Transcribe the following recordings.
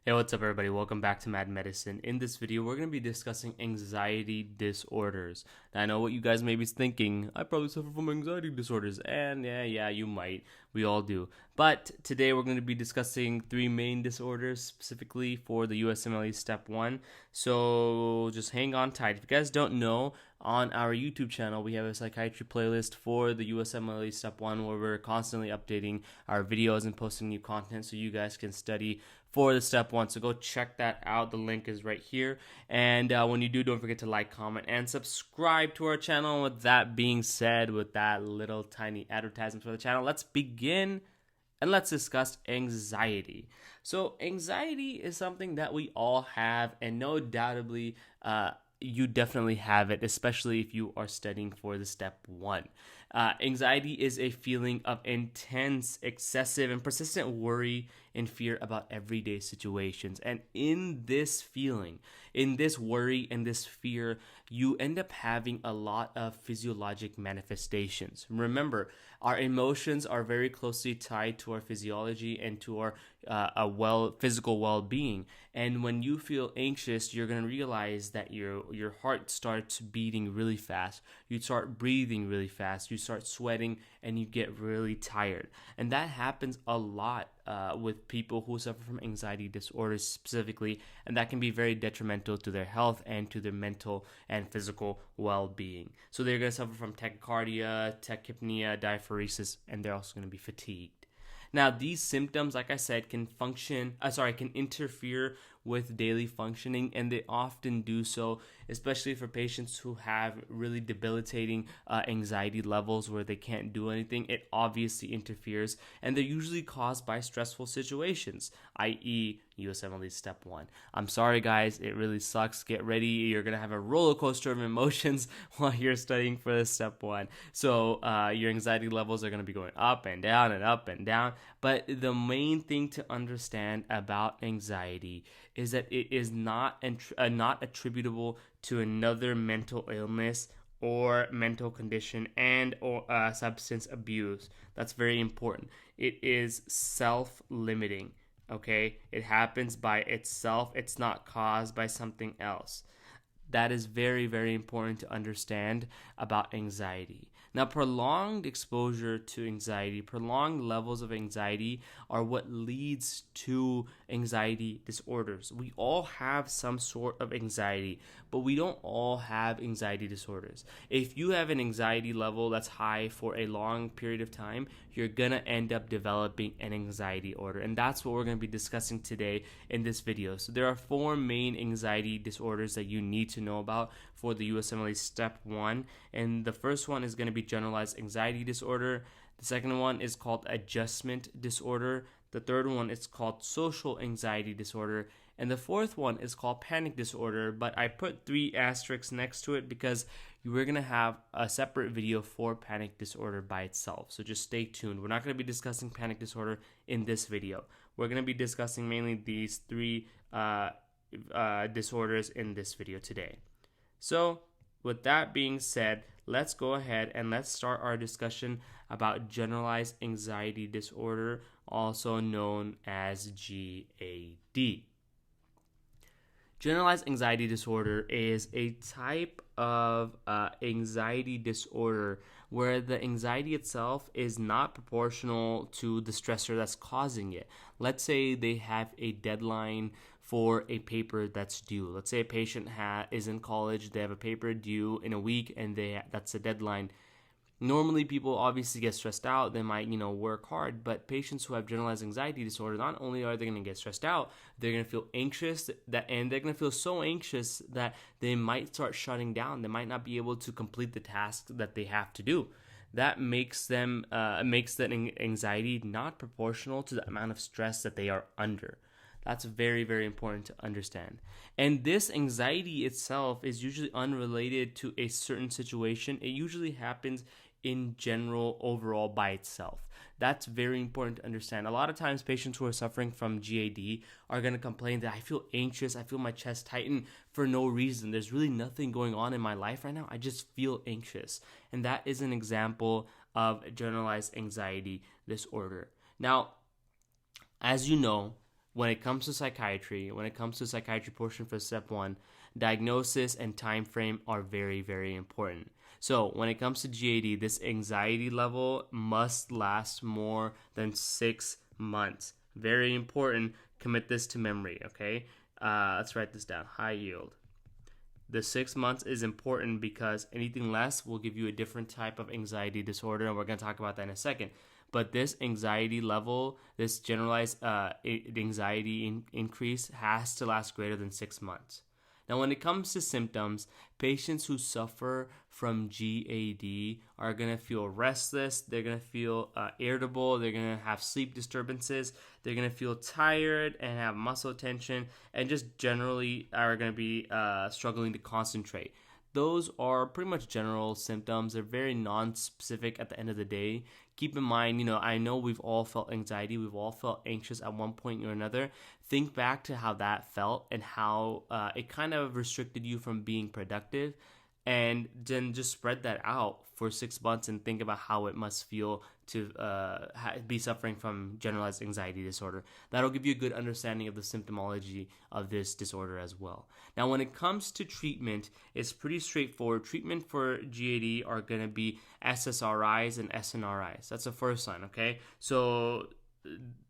Hey, what's up, everybody? Welcome back to Mad Medicine. In this video, we're going to be discussing anxiety disorders. Now, I know what you guys may be thinking. I probably suffer from anxiety disorders. And yeah, you might. We all do. But today, we're going to be discussing three main disorders specifically for the USMLE Step 1. So just hang on tight. If you guys don't know, on our YouTube channel, we have a psychiatry playlist for the USMLE Step 1 where we're constantly updating our videos and posting new content so you guys can study for the Step 1. So go check that out. The link is right here. And when you do, don't forget to like, comment, and subscribe to our channel. With that being said, with that little tiny advertisement for the channel, let's begin and let's discuss anxiety. So anxiety is something that we all have, and no doubtably, you definitely have it, especially if you are studying for the Step 1. Anxiety is a feeling of intense, excessive, and persistent worry and fear about everyday situations. And in this feeling, in this worry and this fear, you end up having a lot of physiologic manifestations. Remember, our emotions are very closely tied to our physiology and to our physical well-being. And when you feel anxious, you're going to realize that your heart starts beating really fast. You start breathing really fast. You start sweating and you get really tired. And that happens a lot with people who suffer from anxiety disorders specifically, and that can be very detrimental to their health and to their mental and physical well-being. So they're going to suffer from tachycardia, tachypnea, diaphoresis, and they're also going to be fatigued. Now, these symptoms, like I said, can interfere with daily functioning, and they often do so, especially for patients who have really debilitating anxiety levels where they can't do anything. It obviously interferes, and they're usually caused by stressful situations, i.e., USMLE Step 1. I'm sorry, guys. It really sucks. Get ready. You're going to have a roller coaster of emotions while you're studying for this Step 1. So your anxiety levels are going to be going up and down and up and down. But the main thing to understand about anxiety is that it is not attributable to another mental illness or mental condition or substance abuse. That's very important. It is self-limiting. Okay, it happens by itself. It's not caused by something else. That is very, very important to understand about anxiety. Now, prolonged exposure to anxiety, prolonged levels of anxiety are what leads to anxiety disorders. We all have some sort of anxiety, but we don't all have anxiety disorders. If you have an anxiety level that's high for a long period of time, you're going to end up developing an anxiety disorder. And that's what we're going to be discussing today in this video. So there are four main anxiety disorders that you need to know about for the USMLE Step 1. And the first one is going to be generalized anxiety disorder. The second one is called adjustment disorder. The third one is called social anxiety disorder. And the fourth one is called panic disorder, but I put 3 asterisks next to it because we're going to have a separate video for panic disorder by itself. So just stay tuned. We're not going to be discussing panic disorder in this video. We're going to be discussing mainly these 3 disorders in this video today. So with that being said, let's go ahead and let's start our discussion about generalized anxiety disorder, also known as GAD. Generalized anxiety disorder is a type of anxiety disorder where the anxiety itself is not proportional to the stressor that's causing it. Let's say they have a deadline for a paper that's due. Let's say a patient is in college, they have a paper due in a week, and that's a deadline. Normally, people obviously get stressed out. They might, work hard. But patients who have generalized anxiety disorder, not only are they going to get stressed out, they're going to feel anxious, and they're going to feel so anxious that they might start shutting down. They might not be able to complete the task that they have to do. That makes that anxiety not proportional to the amount of stress that they are under. That's very, very important to understand. And this anxiety itself is usually unrelated to a certain situation. It usually happens in general overall by itself. That's very important to understand. A lot of times patients who are suffering from GAD are going to complain that I feel anxious, I feel my chest tighten for no reason. There's really nothing going on in my life right now. I just feel anxious. And that is an example of generalized anxiety disorder. Now, as you know, when it comes to psychiatry, portion for step 1, diagnosis and time frame are very, very important. So when it comes to GAD, this anxiety level must last more than 6 months. Very important. Commit this to memory, okay? Let's write this down. High yield. The 6 months is important because anything less will give you a different type of anxiety disorder, and we're going to talk about that in a second. But this anxiety level, this generalized anxiety increase has to last greater than 6 months. Now, when it comes to symptoms, patients who suffer from GAD are going to feel restless, they're going to feel irritable, they're going to have sleep disturbances, they're going to feel tired and have muscle tension, and just generally are going to be struggling to concentrate. Those are pretty much general symptoms. They're very non-specific at the end of the day. Keep in mind, I know we've all felt anxiety. We've all felt anxious at one point or another. Think back to how that felt and how it kind of restricted you from being productive. And then just spread that out for 6 months and think about how it must feel to be suffering from generalized anxiety disorder. That'll give you a good understanding of the symptomology of this disorder as well. Now, when it comes to treatment, it's pretty straightforward. Treatment for GAD are going to be SSRIs and SNRIs. That's the first line, okay? So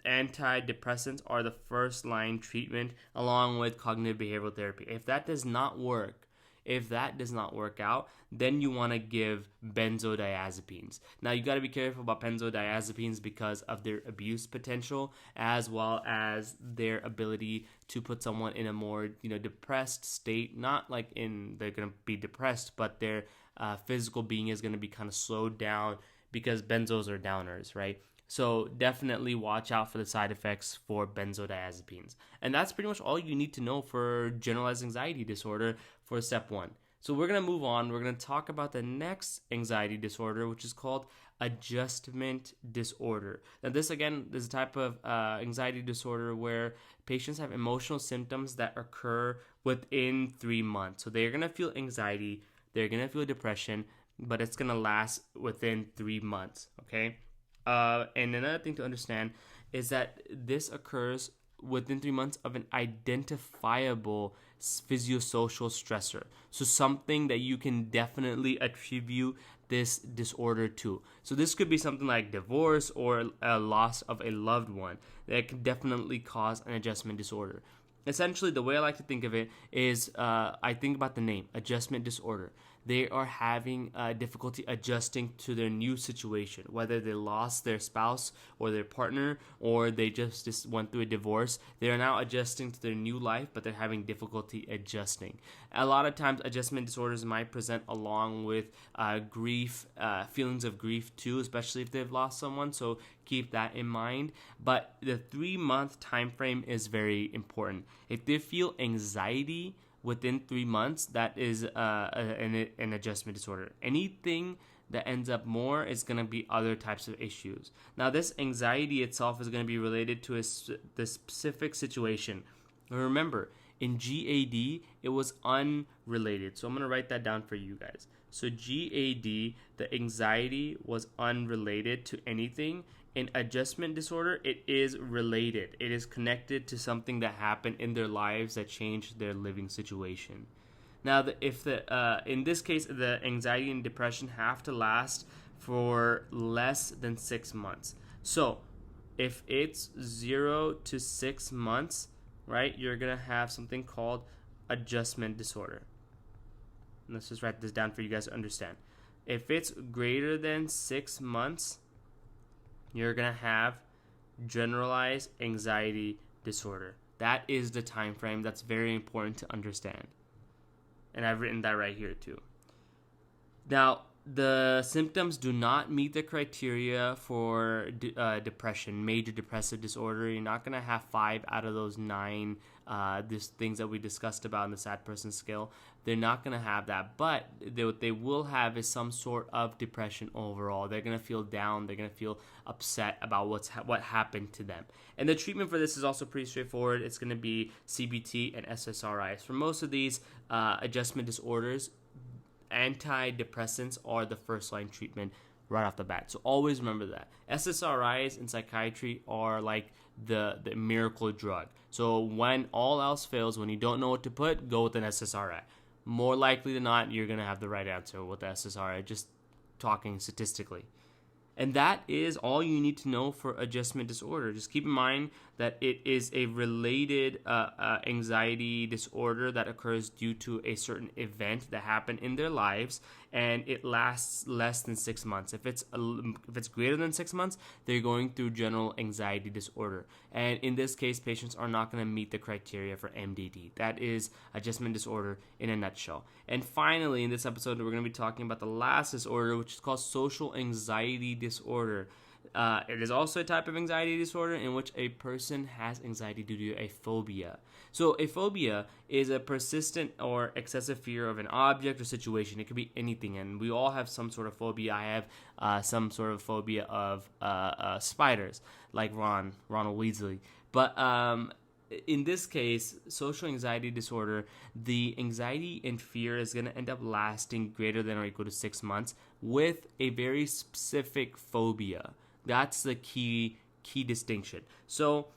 antidepressants are the first line treatment along with cognitive behavioral therapy. If that does not work out, then you want to give benzodiazepines. Now, you got to be careful about benzodiazepines because of their abuse potential, as well as their ability to put someone in a more, depressed state. Not like they're going to be depressed, but their physical being is going to be kind of slowed down because benzos are downers, right? So definitely watch out for the side effects for benzodiazepines. And that's pretty much all you need to know for generalized anxiety disorder for step 1. So we're going to move on. We're going to talk about the next anxiety disorder, which is called adjustment disorder. Now, this, again, is a type of anxiety disorder where patients have emotional symptoms that occur within 3 months. So they're going to feel anxiety, they're going to feel depression, but it's going to last within 3 months, okay? And another thing to understand is that this occurs within 3 months of an identifiable physiosocial stressor. So something that you can definitely attribute this disorder to. So this could be something like divorce or a loss of a loved one that could definitely cause an adjustment disorder. Essentially, the way I like to think of it is I think about the name, adjustment disorder. They are having difficulty adjusting to their new situation, whether they lost their spouse or their partner, or they just went through a divorce. They are now adjusting to their new life, but they're having difficulty adjusting. A lot of times, adjustment disorders might present along with grief, feelings of grief too, especially if they've lost someone. So keep that in mind. But the 3-month time frame is very important. If they feel anxiety within 3 months, that is an adjustment disorder. Anything that ends up more is going to be other types of issues. Now, this anxiety itself is going to be related to the specific situation. Remember, in GAD, it was unrelated. So I'm going to write that down for you guys. So GAD, the anxiety was unrelated to anything. In adjustment disorder, it is related. It is connected to something that happened in their lives that changed their living situation. Now, in this case, the anxiety and depression have to last for less than 6 months. So, if it's 0 to 6 months, right, you're gonna have something called adjustment disorder. Let's just write this down for you guys to understand. If it's greater than 6 months, you're going to have generalized anxiety disorder. That is the time frame. That's very important to understand. And I've written that right here too. Now, the symptoms do not meet the criteria for depression, major depressive disorder. You're not going to have 5 out of those 9 things that we discussed about in the sad person scale. They're not going to have that, but what they will have is some sort of depression overall. They're going to feel down. They're going to feel upset about what happened to them. And the treatment for this is also pretty straightforward. It's going to be CBT and SSRIs. For most of these adjustment disorders, antidepressants are the first line treatment right off the bat. So always remember that. SSRIs in psychiatry are like the miracle drug. So when all else fails, when you don't know what to put, go with an SSRI. More likely than not, you're going to have the right answer with the SSRI, just talking statistically. And that is all you need to know for adjustment disorder. Just keep in mind that it is a related anxiety disorder that occurs due to a certain event that happened in their lives, and it lasts less than 6 months. If it's greater than 6 months, they're going through general anxiety disorder. And in this case, patients are not going to meet the criteria for MDD. That is adjustment disorder in a nutshell. And finally, in this episode, we're going to be talking about the last disorder, which is called social anxiety disorder. It is also a type of anxiety disorder in which a person has anxiety due to a phobia. So a phobia is a persistent or excessive fear of an object or situation. It could be anything, and we all have some sort of phobia. I have some sort of phobia of spiders, like Ronald Weasley. But in this case, social anxiety disorder, the anxiety and fear is going to end up lasting greater than or equal to 6 months with a very specific phobia. That's the key distinction. So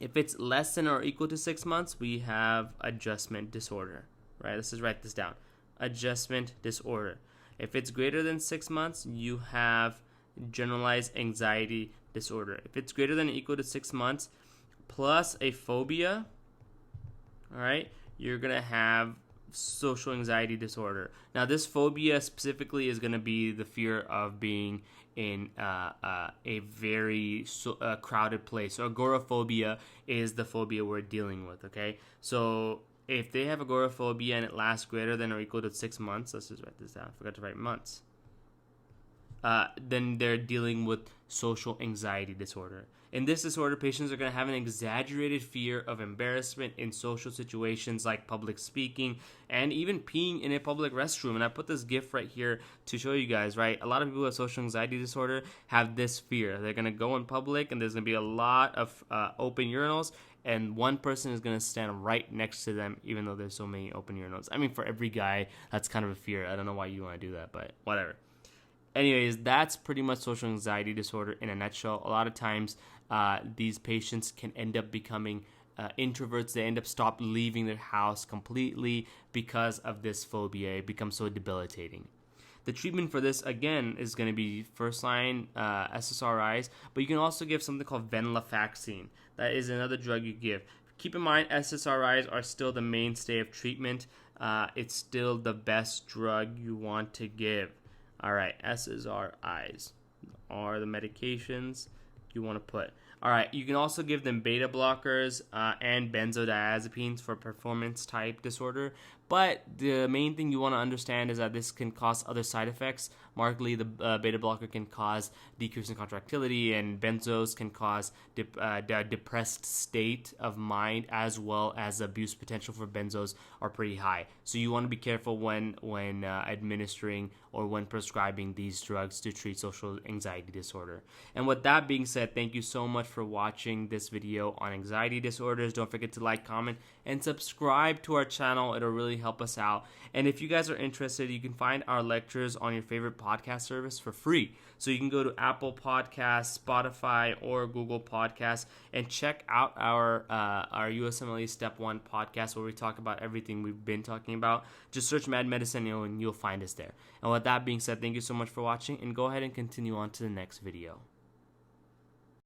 if it's less than or equal to 6 months, we have adjustment disorder, right? Let's just write this down. Adjustment disorder. If it's greater than 6 months, you have generalized anxiety disorder. If it's greater than or equal to 6 months plus a phobia, all right, you're going to have social anxiety disorder. Now, this phobia specifically is going to be the fear of being in a very crowded place. So agoraphobia is the phobia we're dealing with, okay? So if they have agoraphobia and it lasts greater than or equal to 6 months, let's just write this down. I forgot to write months. Then they're dealing with social anxiety disorder. In this disorder, patients are going to have an exaggerated fear of embarrassment in social situations like public speaking and even peeing in a public restroom. And I put this GIF right here to show you guys, right? A lot of people with social anxiety disorder have this fear. They're going to go in public and there's going to be a lot of open urinals, and one person is going to stand right next to them, even though there's so many open urinals. I mean, for every guy, that's kind of a fear. I don't know why you want to do that, but whatever. Anyways, that's pretty much social anxiety disorder in a nutshell. A lot of times, these patients can end up becoming introverts. They end up stop leaving their house completely because of this phobia. It becomes so debilitating. The treatment for this, again, is going to be first-line SSRIs, but you can also give something called venlafaxine. That is another drug you give. Keep in mind, SSRIs are still the mainstay of treatment. It's still the best drug you want to give. All right, SSRIs are the medications you want to put. All right, you can also give them beta blockers and benzodiazepines for performance type disorder. But the main thing you want to understand is that this can cause other side effects. Markedly, the beta blocker can cause decrease in contractility, and benzos can cause depressed state of mind, as well as abuse potential for benzos are pretty high. So you want to be careful when administering or when prescribing these drugs to treat social anxiety disorder. And with that being said, thank you so much for watching this video on anxiety disorders. Don't forget to like, comment, and subscribe to our channel. It'll really help us out. And if you guys are interested, you can find our lectures on your favorite podcast service for free. So you can go to Apple Podcasts, Spotify, or Google Podcasts and check out our USMLE Step 1 podcast, where we talk about everything we've been talking about. Just search Mad Medicine and you'll find us there. And with that being said, thank you so much for watching, and go ahead and continue on to the next video.